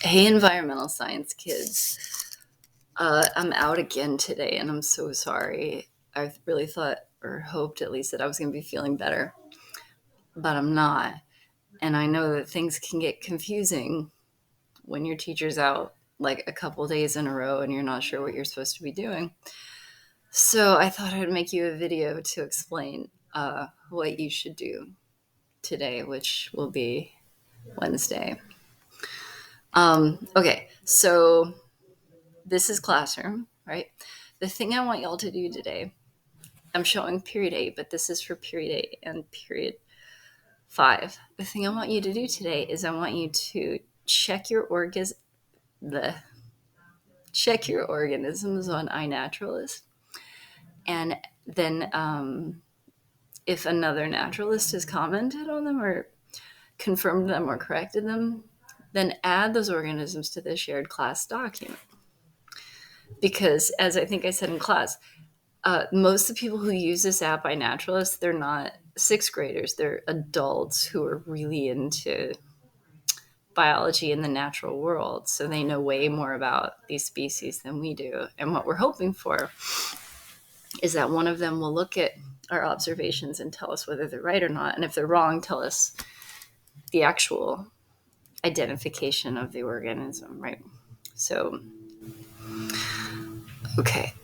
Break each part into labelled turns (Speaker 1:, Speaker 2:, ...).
Speaker 1: Hey, environmental science kids. I'm out again today, and I'm so sorry. I really thought or hoped at least that I was going to be feeling better, but I'm not. And I know that things can get confusing when your teacher's out like a couple days in a row and you're not sure what you're supposed to be doing. So I thought I'd make you a video to explain what you should do today, which will be Wednesday. Okay, so this is classroom, right? The thing I want y'all to do today, I'm showing period 8, but this is for period 8 and period 5. The thing I want you to do today is I want you to check your check your organisms on iNaturalist, and then if another naturalist has commented on them or confirmed them or corrected them, then add those organisms to the shared class document. Because as I think I said in class, most of the people who use this app iNaturalist, they're not sixth graders. They're adults who are really into biology in the natural world. So they know way more about these species than we do. And what we're hoping for is that one of them will look at our observations and tell us whether they're right or not. And if they're wrong, tell us the actual identification of the organism, right? So, okay.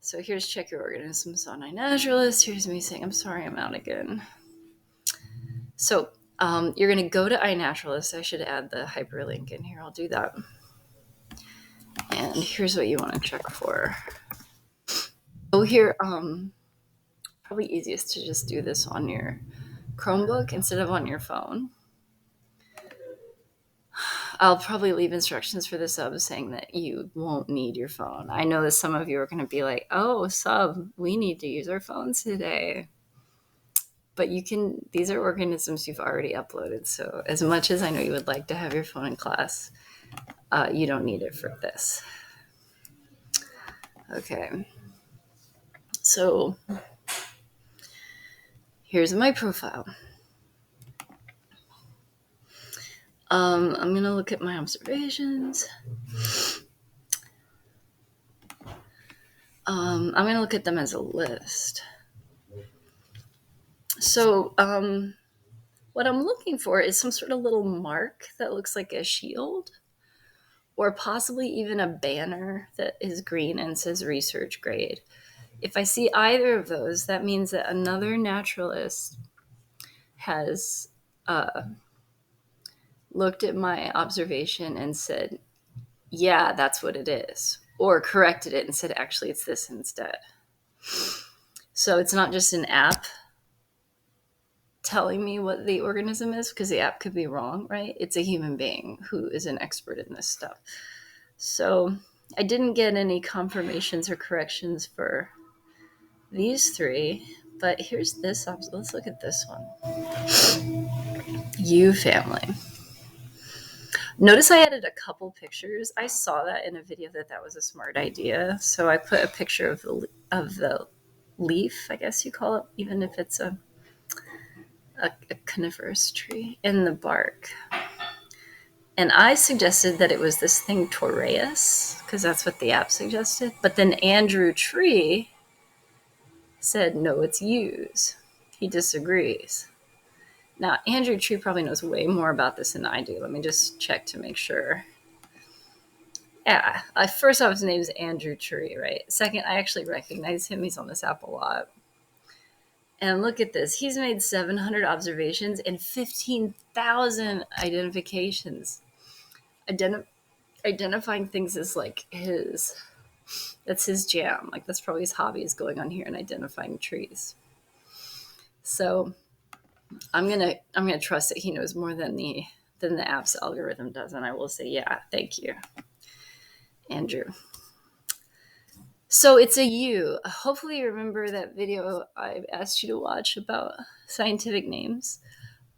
Speaker 1: So here's check your organisms on iNaturalist. Here's me saying, I'm sorry, I'm out again. So you're going to go to iNaturalist. I should add the hyperlink in here. I'll do that. And here's what you want to check for. So here, probably easiest to just do this on your Chromebook instead of on your phone. I'll probably leave instructions for the sub saying that you won't need your phone. I know that some of you are going to be like, oh, sub, we need to use our phones today. But you can, these are organisms you've already uploaded. So as much as I know you would like to have your phone in class, you don't need it for this. Okay. So here's my profile. I'm going to look at my observations. I'm going to look at them as a list. So what I'm looking for is some sort of little mark that looks like a shield, or possibly even a banner that is green and says research grade. If I see either of those, that means that another naturalist has looked at my observation and said, yeah, that's what it is, or corrected it and said, actually, it's this instead. So it's not just an app telling me what the organism is, because the app could be wrong, right? It's a human being who is an expert in this stuff. So I didn't get any confirmations or corrections for these three, but here's this. Let's look at this one. You family. Notice I added a couple pictures. I saw that in a video that was a smart idea. So I put a picture of the leaf, I guess you call it, even if it's a coniferous tree, in the bark. And I suggested that it was this thing Torreus, because that's what the app suggested. But then Andrew Tree said, no, it's yews. He disagrees. Now, Andrew Tree probably knows way more about this than I do. Let me just check to make sure. Yeah, first off, his name is Andrew Tree, right? Second, I actually recognize him. He's on this app a lot. And look at this. He's made 700 observations and 15,000 identifications. Identifying things is like that's his jam. Like, that's probably his hobby, is going on here and identifying trees. So I'm gonna trust that he knows more than the app's algorithm does, and I will say, yeah, thank you, Andrew. So it's a U. Hopefully you remember that video I asked you to watch about scientific names.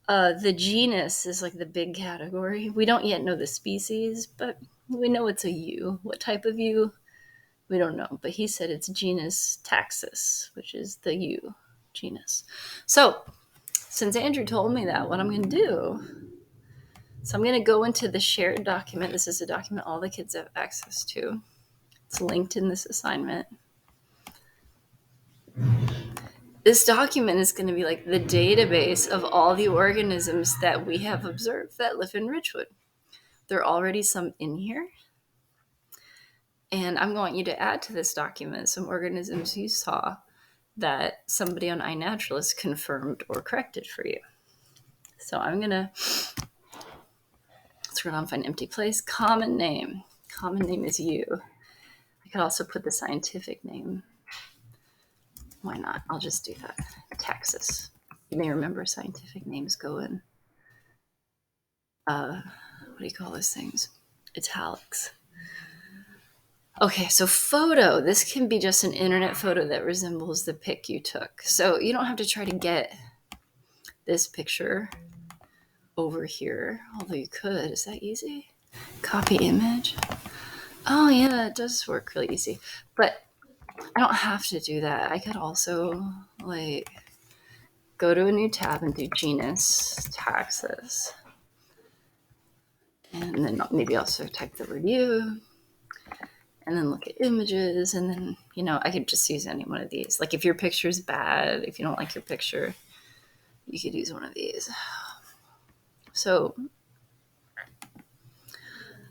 Speaker 1: The genus is like the big category. We don't yet know the species, but we know it's a U. What type of U? We don't know. But he said it's genus Taxus, which is the U genus. So since Andrew told me that, what I'm going to do So I'm going to go into the shared document. This is a document all the kids have access to. It's linked in this assignment. This document is going to be like the database of all the organisms that we have observed that live in Ridgewood. There are already some in here. And I'm going you to add to this document some organisms you saw that somebody on iNaturalist confirmed or corrected for you. So I'm going to scroll down, find empty place. Common name. Common name is you. I could also put the scientific name. Why not? I'll just do that. Texas. You may remember scientific names go in, what do you call those things? Italics. Okay, so photo. This can be just an internet photo that resembles the pic you took. So you don't have to try to get this picture over here, although you could. Is that easy? Copy image. Oh yeah, it does work really easy. But I don't have to do that. I could also like go to a new tab and do genus taxus. And then maybe also type the review and then look at images. And then, I could just use any one of these. Like if your picture is bad, if you don't like your picture, you could use one of these. So,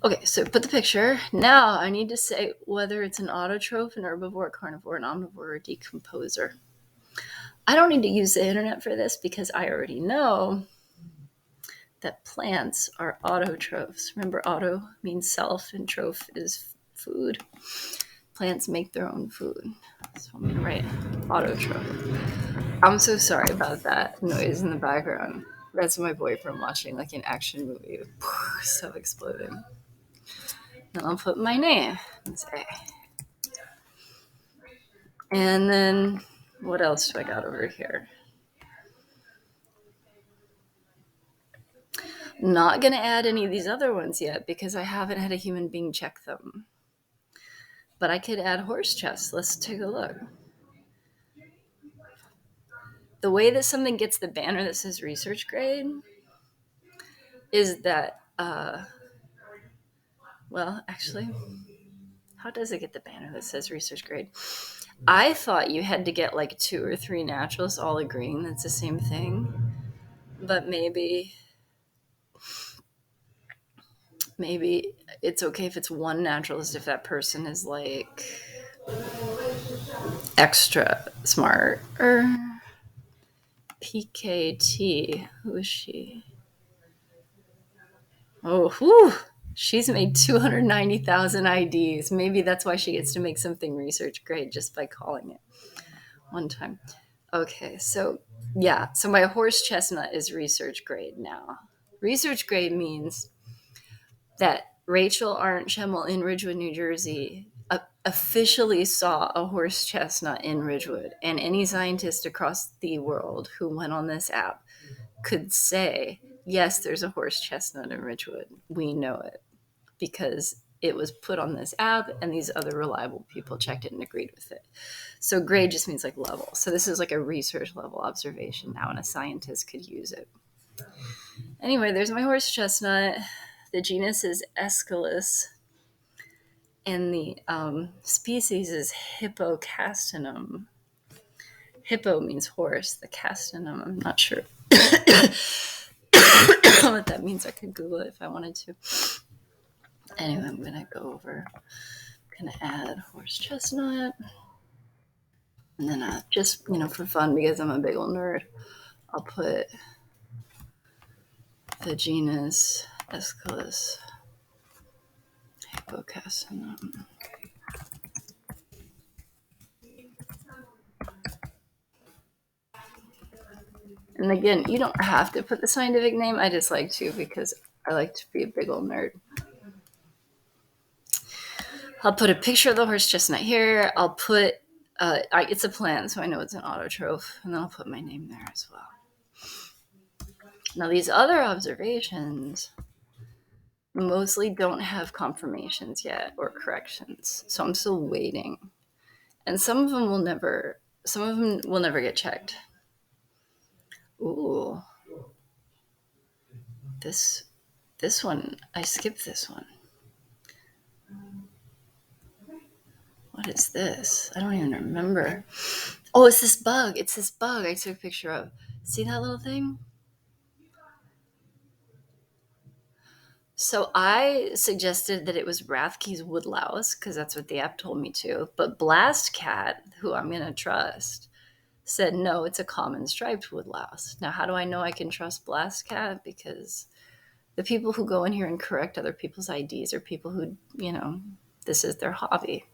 Speaker 1: okay, so put the picture. Now I need to say whether it's an autotroph, an herbivore, carnivore, an omnivore, or a decomposer. I don't need to use the internet for this because I already know that plants are autotrophs. Remember, auto means self and troph is food. Plants make their own food. So I'm going to write autotroph. I'm so sorry about that noise in the background. That's my boyfriend watching like an action movie. So exploding. Then I'll put my name and say. And then what else do I got over here? Not going to add any of these other ones yet because I haven't had a human being check them. But I could add horse chest. Let's take a look. The way that something gets the banner that says research grade is that, well, actually, how does it get the banner that says research grade? I thought you had to get like 2 or 3 naturalists all agreeing that's the same thing. But maybe it's okay if it's one naturalist if that person is like extra smart. Or PKT, who is she? Oh, whew. She's made 290,000 IDs. Maybe that's why she gets to make something research grade just by calling it one time. Okay, so yeah, so my horse chestnut is research grade now. Research grade means that Rachel Arndt Schemmel in Ridgewood, New Jersey, officially saw a horse chestnut in Ridgewood, and any scientist across the world who went on this app could say, yes, there's a horse chestnut in Ridgewood. We know it because it was put on this app and these other reliable people checked it and agreed with it. So grade just means like level. So this is like a research level observation now, and a scientist could use it. Anyway, there's my horse chestnut. The genus is Aeschylus, and the species is Hippocastanum. Hippo means horse. The castanum, I'm not sure what that means. I could Google it if I wanted to. Anyway, I'm going to go over. I'm going to add horse chestnut. And then just, for fun, because I'm a big old nerd, I'll put the genus Aeschylus Hippocastanum. And again, you don't have to put the scientific name. I just like to because I like to be a big old nerd. I'll put a picture of the horse chestnut here. I'll put, it's a plant, so I know it's an autotroph. And then I'll put my name there as well. Now, these other observations mostly don't have confirmations yet or corrections. So I'm still waiting. And some of them will never get checked. Ooh. This This one, I skipped this one. What is this? I don't even remember. Oh, it's this bug. It's this bug I took a picture of. See that little thing? So I suggested that it was Rathke's woodlouse because that's what the app told me to. But Blast Cat, who I'm going to trust, said no, it's a common striped woodlouse. Now, how do I know I can trust Blast Cat? Because the people who go in here and correct other people's IDs are people who, this is their hobby.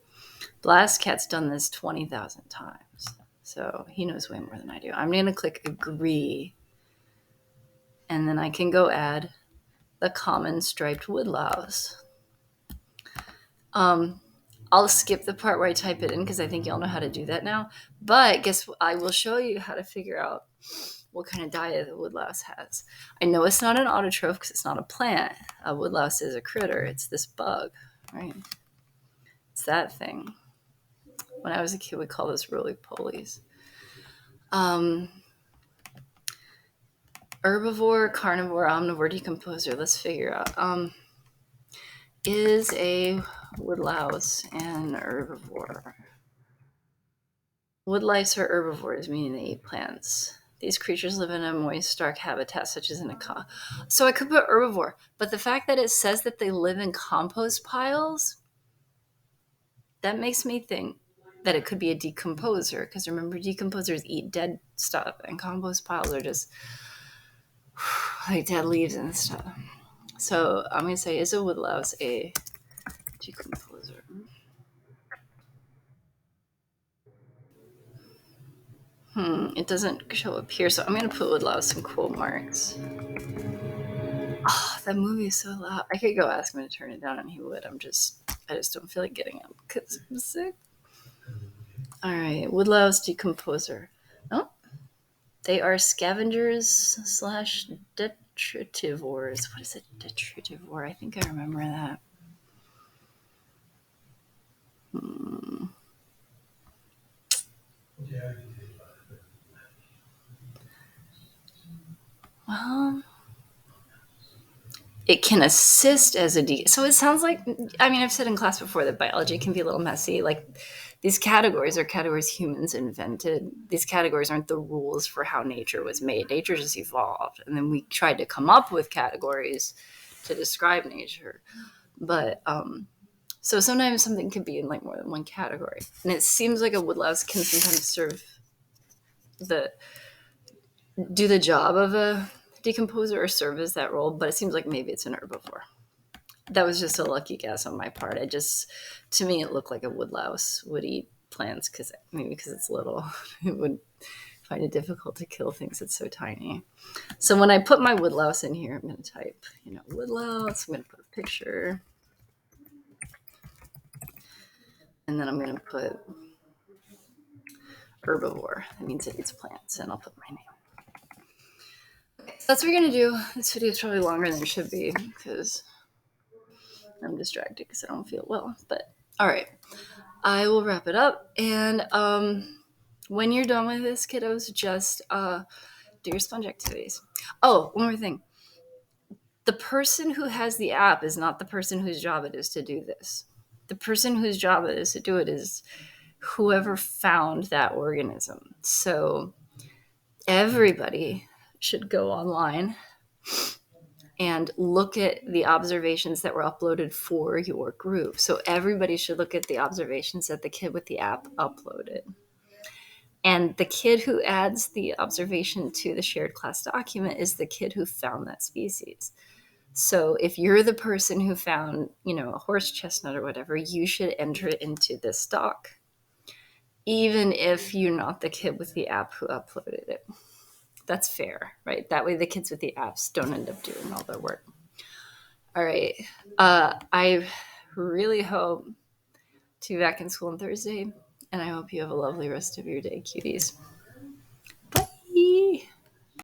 Speaker 1: Blast Cat's done this 20,000 times. So he knows way more than I do. I'm going to click agree. And then I can go add the common striped woodlouse. I'll skip the part where I type it in because I think y'all know how to do that now. But guess what? I will show you how to figure out what kind of diet the woodlouse has. I know it's not an autotroph because it's not a plant. A woodlouse is a critter. It's this bug, right? It's that thing. When I was a kid, we call those roly-polies. Herbivore, carnivore, omnivore, decomposer. Let's figure out. Is a woodlouse an herbivore? Woodlice are herbivores, meaning they eat plants. These creatures live in a moist, dark habitat, such as in a So I could put herbivore, but the fact that it says that they live in compost piles, that makes me think that it could be a decomposer. Because remember, decomposers eat dead stuff, and compost piles are just like dead leaves and stuff. So I'm going to say, is a woodlouse a decomposer? It doesn't show up here, so I'm going to put woodlouse in quote marks. Oh, that movie is so loud. I could go ask him to turn it down and he would. I just don't feel like getting up because I'm sick. All right, woodlouse decomposer. Oh, they are scavengers / detritivores. What is a detritivore? I think I remember that. Well, it can assist as a so it sounds like, I've said in class before that biology can be a little messy. Like, these categories are categories humans invented. These categories aren't the rules for how nature was made. Nature just evolved, and then we tried to come up with categories to describe nature. But so sometimes something could be in like more than one category, and it seems like a woodlouse can sometimes do the job of a decomposer or serve as that role, but it seems like maybe it's an herbivore. That was just a lucky guess on my part. To me, it looked like a woodlouse would eat plants because it's little. It would find it difficult to kill things that's so tiny. So when I put my woodlouse in here, I'm going to type, woodlouse. I'm going to put a picture. And then I'm going to put herbivore. That means it eats plants, and I'll put my name. So that's what we're going to do. This video is probably longer than it should be because I'm distracted because I don't feel well. But all right, I will wrap it up. And when you're done with this, kiddos, just do your sponge activities. Oh, one more thing. The person who has the app is not the person whose job it is to do this. The person whose job it is to do it is whoever found that organism. So everybody should go online and look at the observations that were uploaded for your group. So everybody should look at the observations that the kid with the app uploaded. And the kid who adds the observation to the shared class document is the kid who found that species. So if you're the person who found, a horse chestnut or whatever, you should enter it into this doc, even if you're not the kid with the app who uploaded it. That's fair, right? That way the kids with the apps don't end up doing all their work. All right. I really hope to be back in school on Thursday, and I hope you have a lovely rest of your day, cuties.